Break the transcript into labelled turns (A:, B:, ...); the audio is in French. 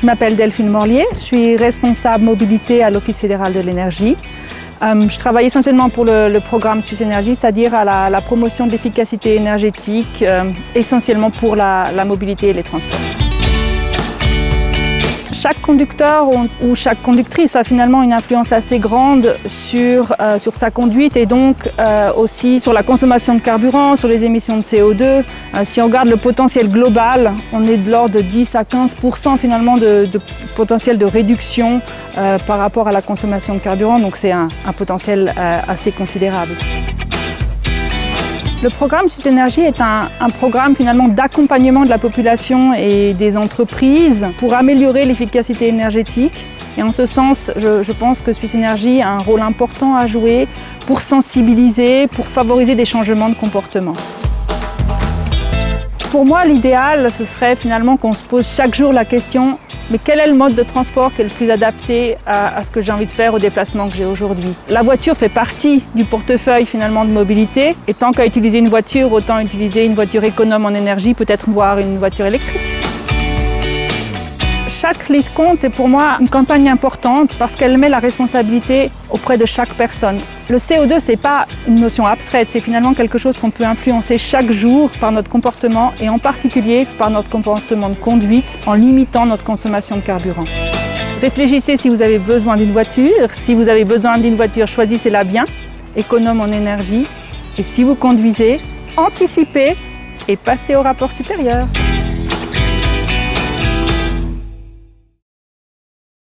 A: m'appelle Delphine Morlier, je suis responsable mobilité à l'Office fédéral de l'énergie. Je travaille essentiellement pour le programme Suisse Énergie, c'est-à-dire à la promotion de l'efficacité énergétique, essentiellement pour la mobilité et les transports. Chaque conducteur ou chaque conductrice a finalement une influence assez grande sur sa conduite et donc aussi sur la consommation de carburant, sur les émissions de CO2. Si on regarde le potentiel global, on est de l'ordre de 10 à 15% finalement de potentiel de réduction par rapport à la consommation de carburant, donc c'est un potentiel assez considérable. Le programme Suisse Énergie est un programme finalement d'accompagnement de la population et des entreprises pour améliorer l'efficacité énergétique. Et en ce sens, je pense que Suisse Énergie a un rôle important à jouer pour sensibiliser, pour favoriser des changements de comportement. Pour moi, l'idéal, ce serait finalement qu'on se pose chaque jour la question mais quel est le mode de transport qui est le plus adapté à ce que j'ai envie de faire, au déplacement que j'ai aujourd'hui? La voiture fait partie du portefeuille finalement de mobilité. Et tant qu'à utiliser une voiture, autant utiliser une voiture économe en énergie, peut-être voire une voiture électrique. Chaque litre compte est pour moi une campagne importante parce qu'elle met la responsabilité auprès de chaque personne. Le CO2, ce n'est pas une notion abstraite, c'est finalement quelque chose qu'on peut influencer chaque jour par notre comportement et en particulier par notre comportement de conduite en limitant notre consommation de carburant. Réfléchissez si vous avez besoin d'une voiture. Si vous avez besoin d'une voiture, choisissez-la bien, économe en énergie. Et si vous conduisez, anticipez et passez au rapport supérieur.